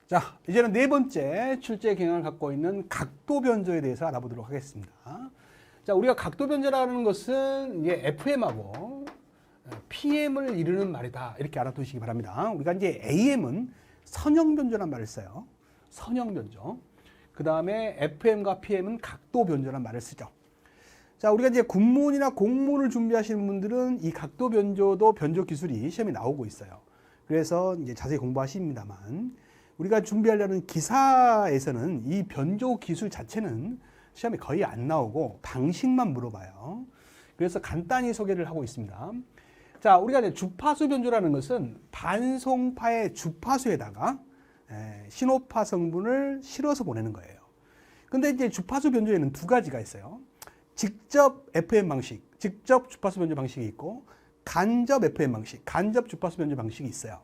자, 이제는 네 번째 출제 경향을 갖고 있는 각도 변조에 대해서 알아보도록 하겠습니다. 자, 우리가 각도 변조라는 것은 이게 FM하고 PM을 이루는 말이다. 이렇게 알아두시기 바랍니다. 우리가 이제 AM은 선형 변조란 말을 써요. 선형 변조. 그 다음에 FM과 PM은 각도 변조란 말을 쓰죠. 자, 우리가 이제 군문이나 공문을 준비하시는 분들은 이 각도 변조도 변조 기술이 시험에 나오고 있어요. 그래서 이제 자세히 공부하십니다만 우리가 준비하려는 기사에서는 이 변조 기술 자체는 시험에 거의 안 나오고 방식만 물어봐요. 그래서 간단히 소개를 하고 있습니다. 자, 우리가 이제 주파수 변조라는 것은 반송파의 주파수에다가 신호파 성분을 실어서 보내는 거예요. 근데 이제 주파수 변조에는 두 가지가 있어요. 직접 FM 방식, 직접 주파수 변조 방식이 있고 간접 FM 방식, 간접 주파수 변조 방식이 있어요.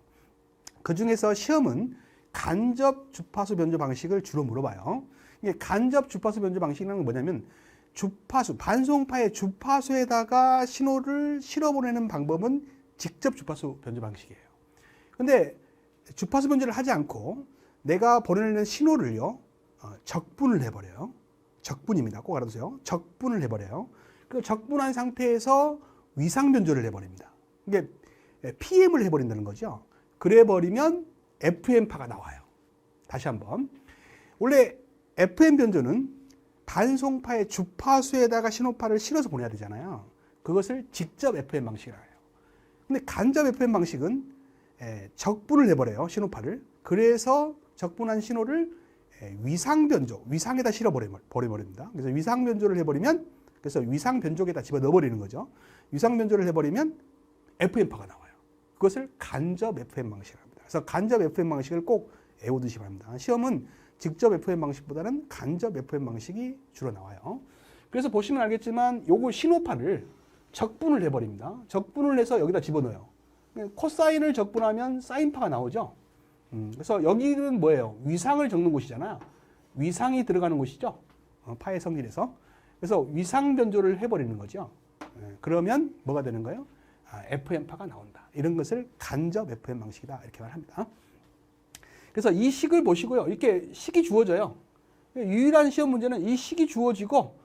그 중에서 시험은 간접 주파수 변조 방식을 주로 물어봐요. 이게 간접 주파수 변조 방식이라는 건 뭐냐면 주파수, 반송파의 주파수에다가 신호를 실어 보내는 방법은 직접 주파수 변조 방식이에요. 근데 주파수 변조를 하지 않고 내가 보내는 신호를요, 적분을 해버려요. 적분입니다. 꼭 알아두세요. 적분을 해버려요. 그 적분한 상태에서 위상 변조를 해버립니다. 이게 PM을 해버린다는 거죠. 그래 버리면 FM파가 나와요. 다시 한번. 원래 FM 변조는 반송파의 주파수에다가 신호파를 실어서 보내야 되잖아요. 그것을 직접 FM 방식이라고 해요. 근데 간접 FM 방식은 적분을 해버려요. 신호파를. 그래서 적분한 신호를 위상 변조, 위상에다 실어 버립니다. 그래서 위상 변조를 해버리면, 그래서 위상 변조에다 집어 넣어버리는 거죠. 위상 변조를 해버리면 FM파가 나와요. 그것을 간접 FM 방식이라고 합니다. 그래서 간접 FM 방식을 꼭 외워두시기 바랍니다. 시험은 직접 FM 방식보다는 간접 FM 방식이 주로 나와요. 그래서 보시면 알겠지만 요거 신호파를 적분을 해버립니다. 적분을 해서 여기다 집어넣어요. 코사인을 적분하면 사인파가 나오죠. 그래서 여기는 뭐예요? 위상을 적는 곳이잖아요. 위상이 들어가는 곳이죠. 파의 성질에서. 그래서 위상 변조를 해버리는 거죠. 그러면 뭐가 되는 거예요? FM파가 나온다. 이런 것을 간접 FM 방식이다. 이렇게 말합니다. 그래서 이 식을 보시고요. 이렇게 식이 주어져요. 유일한 시험 문제는 이 식이 주어지고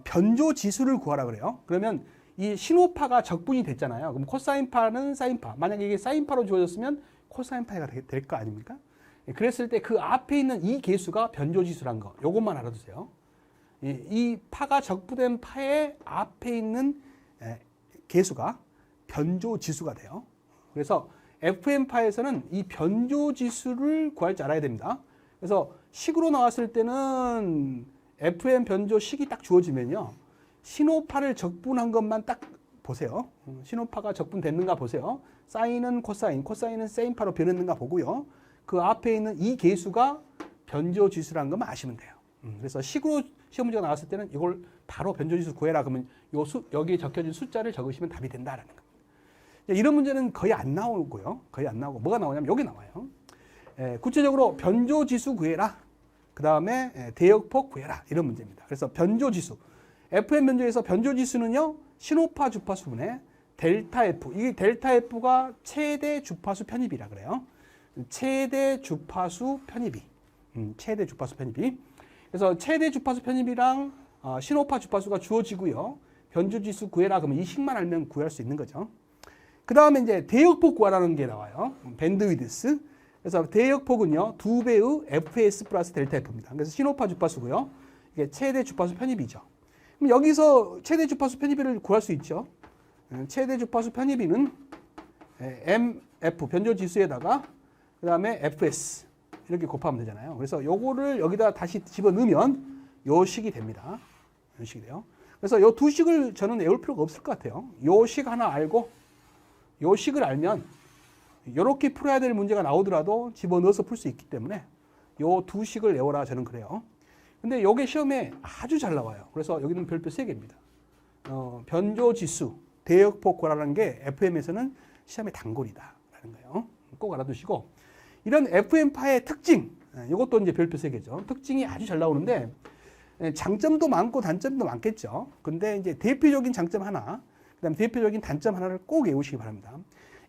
변조 지수를 구하라 그래요. 그러면 이 신호파가 적분이 됐잖아요. 그럼 코사인파는 사인파. 만약에 이게 사인파로 주어졌으면 코사인파가 될 거 아닙니까? 그랬을 때 그 앞에 있는 이 계수가 변조 지수란 거. 요것만 알아두세요. 이 파가 적분된 파의 앞에 있는 계수가 변조 지수가 돼요. 그래서 FM파에서는 이 변조 지수를 구할 줄 알아야 됩니다. 그래서 식으로 나왔을 때는 FM 변조 식이 딱 주어지면요. 신호파를 적분한 것만 딱 보세요. 신호파가 적분됐는가 보세요. 사인은 코사인, 코사인은 사인파로 변했는가 보고요. 그 앞에 있는 이 계수가 변조 지수라는 것만 아시면 돼요. 그래서 식으로 시험 문제가 나왔을 때는 이걸 바로 변조 지수 구해라 그러면 여기에 적혀진 숫자를 적으시면 답이 된다라는 겁니다. 이런 문제는 거의 안 나오고요. 거의 안 나오고 뭐가 나오냐면 여기 나와요. 구체적으로 변조 지수 구해라. 그 다음에 대역폭 구해라. 이런 문제입니다. 그래서 변조 지수. FM 변조에서 변조 지수는요. 신호파 주파수분의 델타 F. 이 델타 F가 최대 주파수 편입이라 그래요. 최대 주파수 편입이. 최대 주파수 편입이. 그래서 최대 주파수 편입이랑 신호파 주파수가 주어지고요. 변조 지수 구해라 그러면 이 식만 알면 구할 수 있는 거죠. 그 다음에 이제 대역폭 구하라는 게 나와요. 밴드위드스. 그래서 대역폭은요, 2배의 FS 플러스 델타 F입니다. 그래서 신호파 주파수고요. 이게 최대 주파수 편입이죠. 그럼 여기서 최대 주파수 편입비를 구할 수 있죠. 최대 주파수 편입비는 MF, 변조 지수에다가, 그 다음에 FS. 이렇게 곱하면 되잖아요. 그래서 요거를 여기다 다시 집어 넣으면 요 식이 됩니다. 요 식이 돼요. 그래서 요 두 식을 저는 외울 필요가 없을 것 같아요. 요 식 하나 알고, 요 식을 알면 이렇게 풀어야 될 문제가 나오더라도 집어넣어서 풀 수 있기 때문에 요 두 식을 외워라 저는 그래요. 근데 요게 시험에 아주 잘 나와요. 그래서 여기는 별표 3개입니다. 변조 지수, 대역폭 구하라는 게 FM에서는 시험의 단골이다라는 거예요. 꼭 알아두시고 이런 FM파의 특징, 이것도 이제 별표 3개죠. 특징이 아주 잘 나오는데 장점도 많고 단점도 많겠죠. 근데 이제 대표적인 장점 하나, 그다음 대표적인 단점 하나를 꼭 외우시기 바랍니다.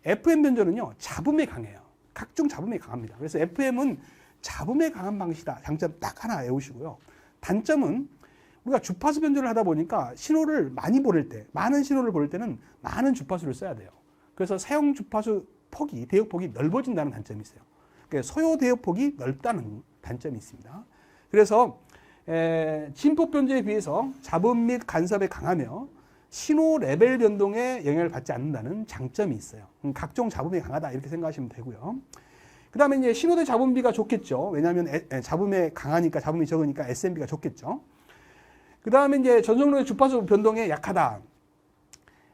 FM 변조는요, 잡음에 강해요. 각종 잡음에 강합니다. 그래서 FM은 잡음에 강한 방식이다. 장점 딱 하나 외우시고요. 단점은 우리가 주파수 변조를 하다 보니까 신호를 많이 보낼 때, 많은 신호를 보낼 때는 많은 주파수를 써야 돼요. 그래서 사용 주파수 폭이, 대역폭이 넓어진다는 단점이 있어요. 그러니까 소요 대역폭이 넓다는 단점이 있습니다. 그래서 진폭 변조에 비해서 잡음 및 간섭에 강하며 신호 레벨 변동에 영향을 받지 않는다는 장점이 있어요. 각종 잡음에 강하다 이렇게 생각하시면 되고요. 그 다음에 이제 신호대 잡음비가 좋겠죠. 왜냐하면 잡음에 강하니까, 잡음이 적으니까 SMB가 좋겠죠. 그 다음에 이제 전송로의 주파수 변동에 약하다.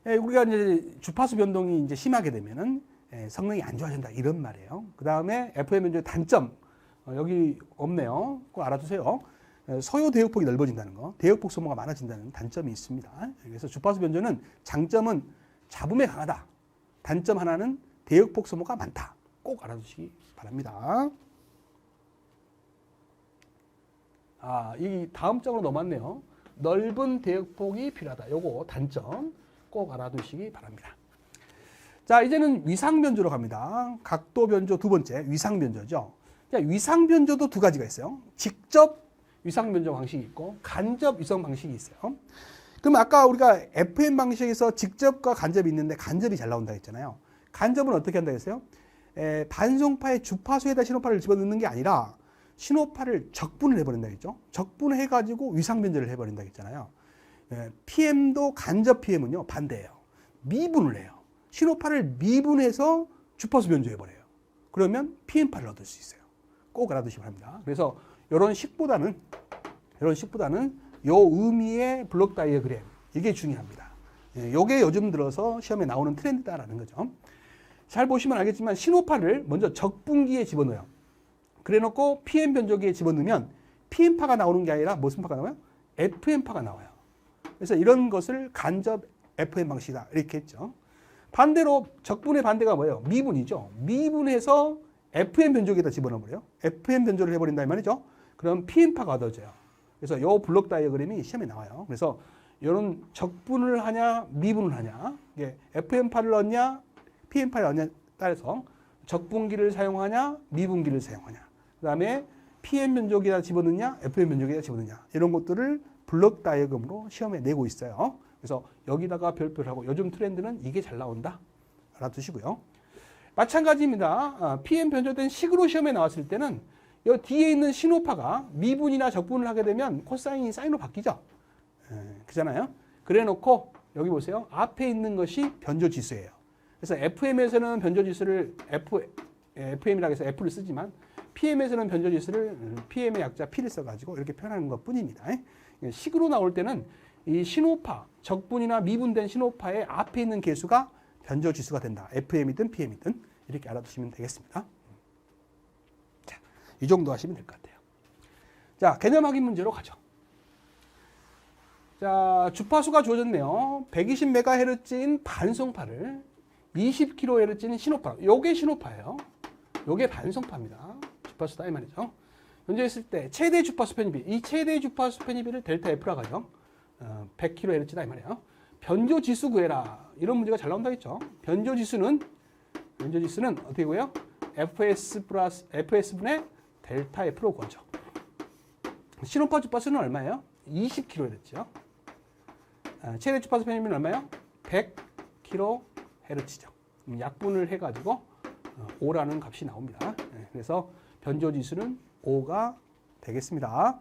우리가 이제 주파수 변동이 이제 심하게 되면은 성능이 안 좋아진다 이런 말이에요. 그 다음에 FM 변조의 단점 여기 없네요. 꼭 알아두세요. 소요 대역폭이 넓어진다는 거, 대역폭 소모가 많아진다는 단점이 있습니다. 그래서 주파수 변조는 장점은 잡음에 강하다. 단점 하나는 대역폭 소모가 많다. 꼭 알아두시기 바랍니다. 이 다음 장으로 넘어왔네요. 넓은 대역폭이 필요하다. 요거 단점 꼭 알아두시기 바랍니다. 자, 이제는 위상 변조로 갑니다. 각도 변조 두 번째, 위상 변조죠. 자, 위상 변조도 두 가지가 있어요. 직접 위상 변조 방식이 있고 간접 위상 방식이 있어요. 그럼 아까 우리가 FM 방식에서 직접과 간접이 있는데 간접이 잘 나온다 했잖아요. 간접은 어떻게 한다 했어요? 반송파의 주파수에다 신호파를 집어넣는 게 아니라 신호파를 적분을 해버린다 했죠. 적분을 해가지고 위상 변조를 해버린다 했잖아요. PM도 간접 PM은요 반대예요. 미분을 해요. 신호파를 미분해서 주파수 변조해버려요. 그러면 PM파를 얻을 수 있어요. 꼭 알아두시기 바랍니다. 그래서 이런 식보다는 요 의미의 블록 다이어그램 이게 중요합니다. 이게 요즘 들어서 시험에 나오는 트렌드다라는 거죠. 잘 보시면 알겠지만 신호파를 먼저 적분기에 집어넣어요. 그래놓고 PM 변조기에 집어넣으면 PM파가 나오는 게 아니라 무슨 파가 나와요? FM파가 나와요. 그래서 이런 것을 간접 FM 방식이다 이렇게 했죠. 반대로 적분의 반대가 뭐예요? 미분이죠. 미분해서 FM 변조기에다 집어넣어버려요. FM 변조를 해버린다 이 말이죠. 그럼 PM파가 얻어져요. 그래서 이 블록 다이어그램이 시험에 나와요. 그래서 이런 적분을 하냐 미분을 하냐, 이게 FM파를 얻냐 PM파를 얻냐에 따라서 적분기를 사용하냐 미분기를 사용하냐, 그 다음에 PM 변조기에다 집어넣냐 FM 변조기에다 집어넣냐, 이런 것들을 블록 다이어그램으로 시험에 내고 있어요. 그래서 여기다가 별표를 하고 요즘 트렌드는 이게 잘 나온다 알아두시고요. 마찬가지입니다. PM 변조된 식으로 시험에 나왔을 때는 이 뒤에 있는 신호파가 미분이나 적분을 하게 되면 코사인이 사인으로 바뀌죠. 그잖아요. 그래 놓고 여기 보세요. 앞에 있는 것이 변조 지수예요. 그래서 FM에서는 변조 지수를 FM이라고 해서 F를 쓰지만 PM에서는 변조 지수를 PM의 약자 P를 써가지고 이렇게 표현하는 것 뿐입니다. 식으로 나올 때는 이 신호파, 적분이나 미분된 신호파의 앞에 있는 개수가 변조 지수가 된다. FM이든 PM이든 이렇게 알아두시면 되겠습니다. 자, 이 정도 하시면 될 것 같아요. 자, 개념 확인 문제로 가죠. 자, 주파수가 주어졌네요. 120MHz인 반송파를 20kHz인 신호파. 요게 신호파예요. 요게 반송파입니다. 주파수다 이 말이죠. 변조했을 때 최대 주파수 편입비. 이 최대 주파수 편입비를 델타 F라고 하죠. 100kHz다 이 말이에요. 변조 지수 구해라. 이런 문제가 잘 나온다 했죠. 변조 지수는 어떻게 구해요? FS분의 델타 F로 구하죠. 신호파 주파수는 얼마예요? 20kHz죠. 최대 주파수 편입비는 얼마예요? 100kHz죠. 약분을 해가지고 5라는 값이 나옵니다. 그래서 변조 지수는 5가 되겠습니다.